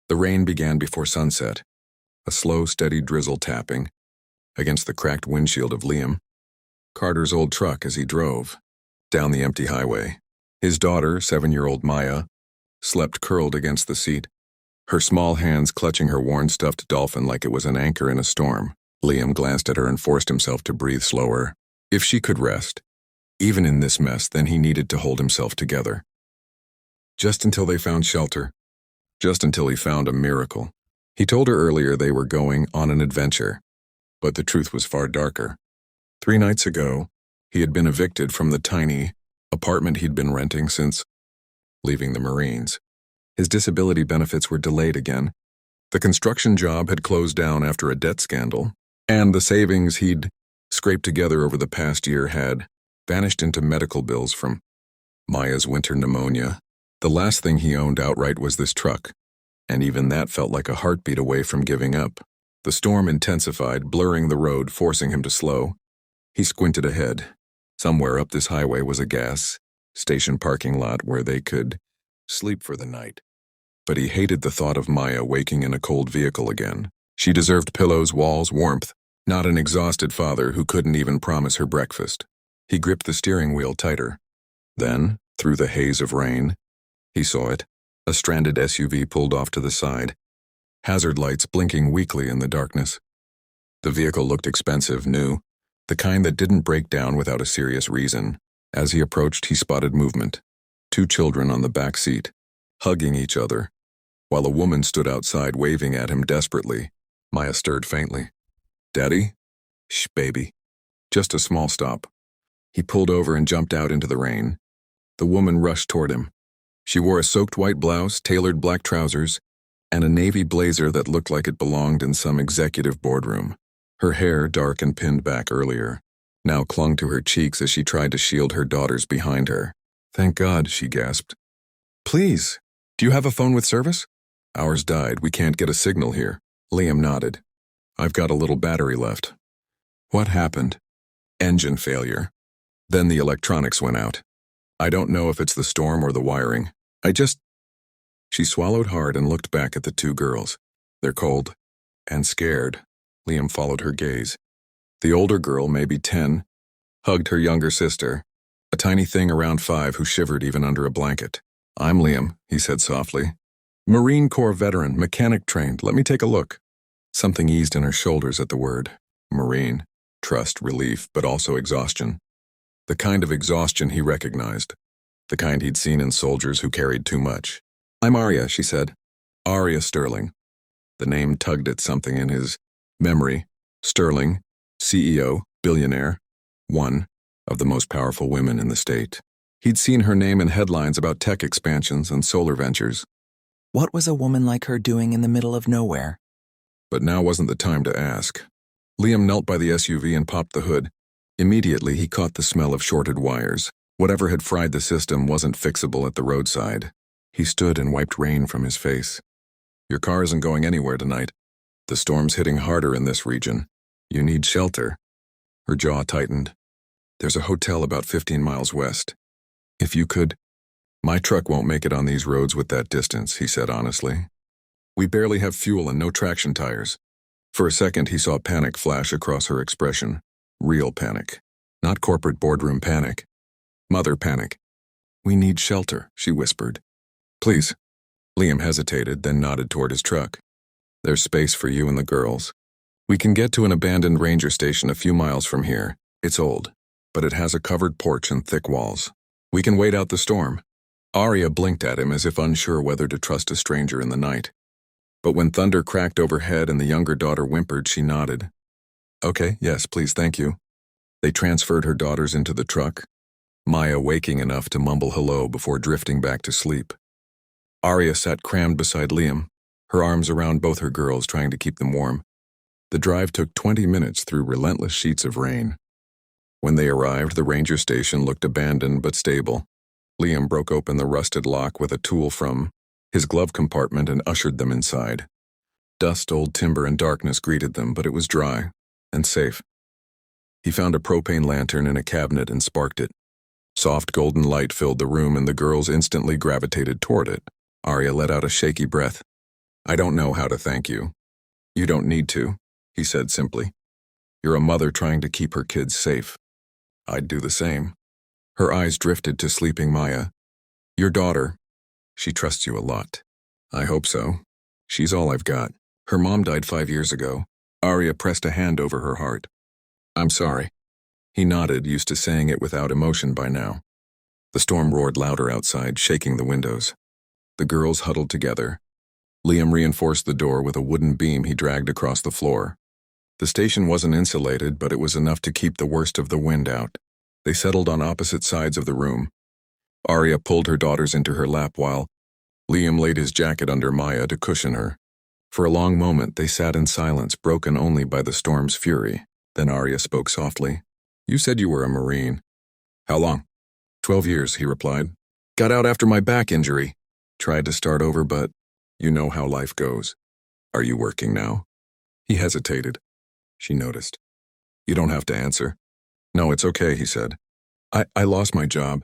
The rain began before sunset, a slow, steady drizzle tapping against the cracked windshield of Liam, Carter's old truck as he drove down the empty highway. His daughter, 7-year-old Maya, slept curled against the seat, her small hands clutching her worn stuffed dolphin like it was an anchor in a storm. Liam glanced at her and forced himself to breathe slower. If she could rest, even in this mess, then he needed to hold himself together. Just until they found shelter. Just until he found a miracle. He told her earlier they were going on an adventure, but the truth was far darker. 3 nights ago, he had been evicted from the tiny apartment he'd been renting since leaving the Marines. His disability benefits were delayed again. The construction job had closed down after a debt scandal, and the savings he'd scraped together over the past year had vanished into medical bills from Maya's winter pneumonia. The last thing he owned outright was this truck, and even that felt like a heartbeat away from giving up. The storm intensified, blurring the road, forcing him to slow. He squinted ahead. Somewhere up this highway was a gas station parking lot where they could sleep for the night. But he hated the thought of Maya waking in a cold vehicle again. She deserved pillows, walls, warmth, not an exhausted father who couldn't even promise her breakfast. He gripped the steering wheel tighter. Then, through the haze of rain, he saw it. A stranded SUV pulled off to the side, hazard lights blinking weakly in the darkness. The vehicle looked expensive, new, the kind that didn't break down without a serious reason. As he approached, he spotted movement. 2 children on the back seat, hugging each other, while a woman stood outside waving at him desperately. Maya stirred faintly. "Daddy?" "Shh, baby." Just a small stop. He pulled over and jumped out into the rain. The woman rushed toward him. She wore a soaked white blouse, tailored black trousers, and a navy blazer that looked like it belonged in some executive boardroom. Her hair, dark and pinned back earlier, now clung to her cheeks as she tried to shield her daughters behind her. "Thank God," she gasped. "Please, do you have a phone with service?" "Ours died. We can't get a signal here." Liam nodded. "I've got a little battery left." "What happened?" "Engine failure. Then the electronics went out. I don't know if it's the storm or the wiring. She swallowed hard and looked back at the 2 girls. They're cold and scared. Liam followed her gaze. The older girl, maybe 10, hugged her younger sister, a tiny thing around 5 who shivered even under a blanket. "I'm Liam," he said softly. "Marine Corps veteran, mechanic trained. Let me take a look." Something eased in her shoulders at the word. Marine. Trust, relief, but also exhaustion. The kind of exhaustion he recognized. The kind he'd seen in soldiers who carried too much. "I'm Arya," she said. "Arya Sterling." The name tugged at something in his memory. Sterling, CEO, billionaire, one of the most powerful women in the state. He'd seen her name in headlines about tech expansions and solar ventures. What was a woman like her doing in the middle of nowhere? But now wasn't the time to ask. Liam knelt by the SUV and popped the hood. Immediately, he caught the smell of shorted wires. Whatever had fried the system wasn't fixable at the roadside. He stood and wiped rain from his face. "Your car isn't going anywhere tonight. The storm's hitting harder in this region. You need shelter." Her jaw tightened. "There's a hotel about 15 miles west. If you could..." "My truck won't make it on these roads with that distance," he said honestly. "We barely have fuel and no traction tires." For a second, he saw panic flash across her expression. Real panic. Not corporate boardroom panic. Mother panic. "We need shelter," she whispered. "Please." Liam hesitated, then nodded toward his truck. "There's space for you and the girls. We can get to an abandoned ranger station a few miles from here. It's old, but it has a covered porch and thick walls. We can wait out the storm." Arya blinked at him as if unsure whether to trust a stranger in the night. But when thunder cracked overhead and the younger daughter whimpered, she nodded. "Okay, yes, please, thank you." They transferred her daughters into the truck, Maya waking enough to mumble hello before drifting back to sleep. Arya sat crammed beside Liam, her arms around both her girls, trying to keep them warm. The drive took 20 minutes through relentless sheets of rain. When they arrived, the ranger station looked abandoned but stable. Liam broke open the rusted lock with a tool from his glove compartment and ushered them inside. Dust, old timber, and darkness greeted them, but it was dry and safe. He found a propane lantern in a cabinet and sparked it. Soft golden light filled the room and the girls instantly gravitated toward it. Arya let out a shaky breath. I don't know how to thank you. You don't need to, he said simply. You're a mother trying to keep her kids safe. I'd do the same. Her eyes drifted to sleeping Maya. Your daughter. She trusts you a lot. I hope so. She's all I've got. Her mom died 5 years ago. Arya pressed a hand over her heart. I'm sorry. He nodded, used to saying it without emotion by now. The storm roared louder outside, shaking the windows. The girls huddled together. Liam reinforced the door with a wooden beam he dragged across the floor. The station wasn't insulated, but it was enough to keep the worst of the wind out. They settled on opposite sides of the room. Arya pulled her daughters into her lap while Liam laid his jacket under Maya to cushion her. For a long moment they sat in silence, broken only by the storm's fury. Then Arya spoke softly. You said you were a Marine. How long? 12 years, he replied. Got out after my back injury. Tried to start over, but you know how life goes. Are you working now? He hesitated. She noticed. You don't have to answer. No, it's okay, he said. I lost my job.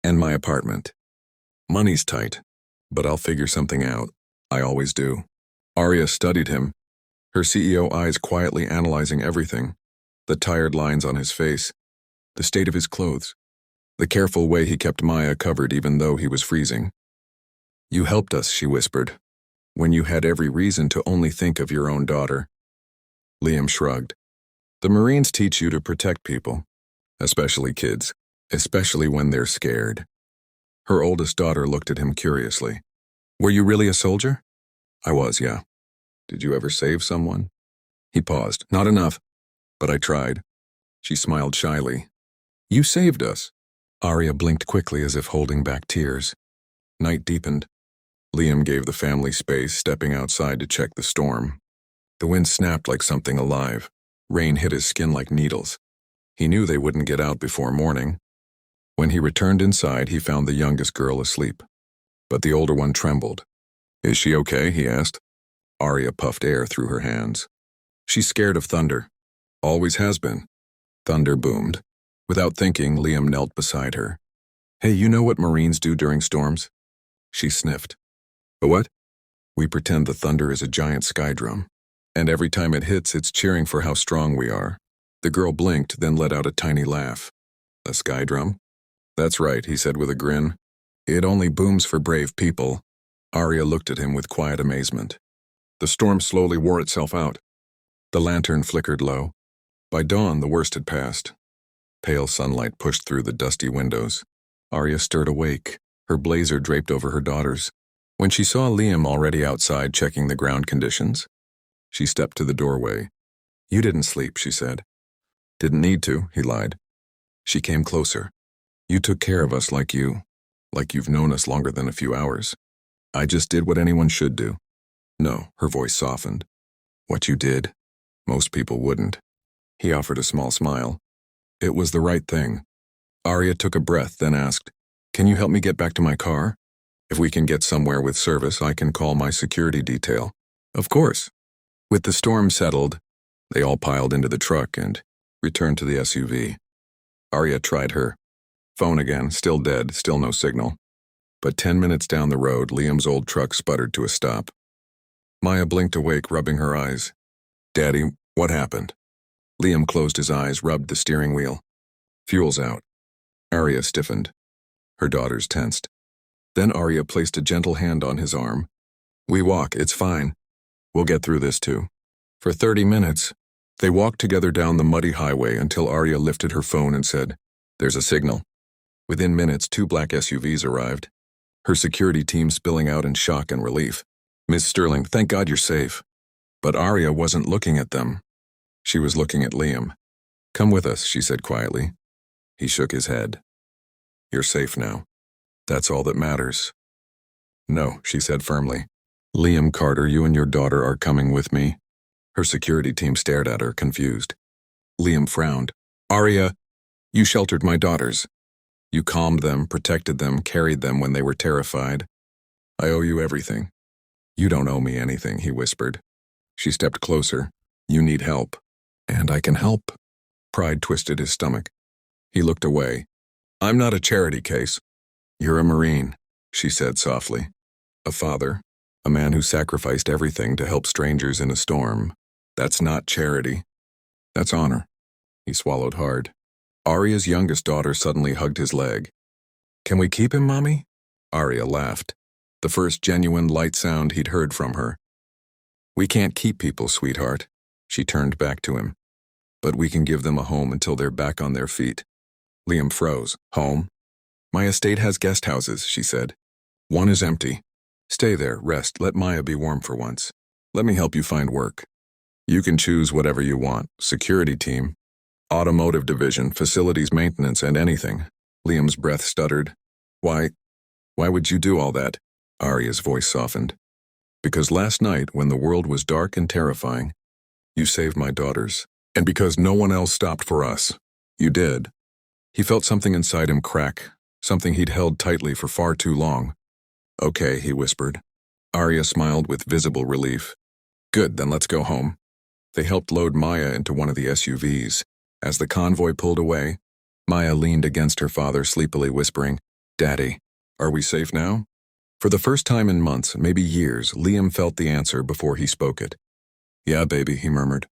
And my apartment. Money's tight. But I'll figure something out. I always do. Arya studied him, her CEO eyes quietly analyzing everything. The tired lines on his face. The state of his clothes. The careful way he kept Maya covered even though he was freezing. You helped us, she whispered, when you had every reason to only think of your own daughter. Liam shrugged. The Marines teach you to protect people, especially kids, especially when they're scared. Her oldest daughter looked at him curiously. Were you really a soldier? I was, yeah. Did you ever save someone? He paused. Not enough, but I tried. She smiled shyly. You saved us. Arya blinked quickly as if holding back tears. Night deepened. Liam gave the family space, stepping outside to check the storm. The wind snapped like something alive. Rain hit his skin like needles. He knew they wouldn't get out before morning. When he returned inside, he found the youngest girl asleep. But the older one trembled. Is she okay? He asked. Arya puffed air through her hands. She's scared of thunder. Always has been. Thunder boomed. Without thinking, Liam knelt beside her. Hey, you know what Marines do during storms? She sniffed. A what? We pretend the thunder is a giant sky drum. And every time it hits, it's cheering for how strong we are. The girl blinked, then let out a tiny laugh. A sky drum? That's right, he said with a grin. It only booms for brave people. Arya looked at him with quiet amazement. The storm slowly wore itself out. The lantern flickered low. By dawn, the worst had passed. Pale sunlight pushed through the dusty windows. Arya stirred awake, her blazer draped over her daughters. When she saw Liam already outside checking the ground conditions, she stepped to the doorway. You didn't sleep, she said. Didn't need to, he lied. She came closer. You took care of us like you've known us longer than a few hours. I just did what anyone should do. No, her voice softened. What you did, most people wouldn't. He offered a small smile. It was the right thing. Arya took a breath, then asked, Can you help me get back to my car? If we can get somewhere with service, I can call my security detail. Of course. With the storm settled, they all piled into the truck and returned to the SUV. Arya tried her phone again, still dead, still no signal. But 10 minutes down the road, Liam's old truck sputtered to a stop. Maya blinked awake, rubbing her eyes. Daddy, what happened? Liam closed his eyes, rubbed the steering wheel. Fuel's out. Arya stiffened. Her daughters tensed. Then Arya placed a gentle hand on his arm. We walk, it's fine. We'll get through this too. For 30 minutes, they walked together down the muddy highway until Arya lifted her phone and said, There's a signal. Within minutes, 2 black SUVs arrived. Her security team spilling out in shock and relief. Miss Sterling, thank God you're safe. But Arya wasn't looking at them. She was looking at Liam. Come with us, she said quietly. He shook his head. You're safe now. That's all that matters. No, she said firmly. Liam Carter, you and your daughter are coming with me. Her security team stared at her, confused. Liam frowned. Arya, you sheltered my daughters. You calmed them, protected them, carried them when they were terrified. I owe you everything. You don't owe me anything, he whispered. She stepped closer. You need help. And I can help. Pride twisted his stomach. He looked away. I'm not a charity case. You're a Marine, she said softly. A father, A man who sacrificed everything to help strangers in a storm. That's not charity. That's honor. He swallowed hard. Arya's youngest daughter suddenly hugged his leg. Can we keep him, Mommy? Arya laughed, the first genuine light sound he'd heard from her. We can't keep people, sweetheart. She turned back to him. But we can give them a home until they're back on their feet. Liam froze. Home? My estate has guest houses, she said. One is empty. Stay there, rest, let Maya be warm for once. Let me help you find work. You can choose whatever you want. Security team, automotive division, facilities maintenance, and anything. Liam's breath stuttered. Why would you do all that? Arya's voice softened. Because last night, when the world was dark and terrifying, you saved my daughters. And because no one else stopped for us, you did. He felt something inside him crack, something he'd held tightly for far too long. Okay, he whispered. Arya smiled with visible relief. Good, then let's go home. They helped load Maya into one of the SUVs. As the convoy pulled away, Maya leaned against her father, sleepily whispering, Daddy, are we safe now? For the first time in months, maybe years, Liam felt the answer before he spoke it. Yeah, baby, he murmured.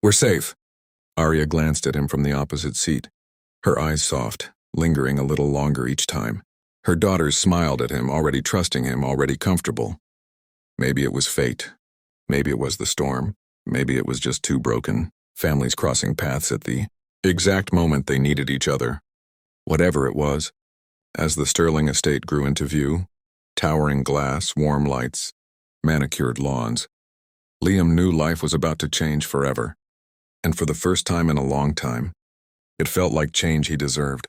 We're safe. Arya glanced at him from the opposite seat, her eyes soft, lingering a little longer each time. Her daughters smiled at him, already trusting him, already comfortable. Maybe it was fate. Maybe it was the storm. Maybe it was just two broken families crossing paths at the exact moment they needed each other. Whatever it was, as the Sterling estate grew into view, towering glass, warm lights, manicured lawns, Liam knew life was about to change forever. And for the first time in a long time, it felt like change he deserved.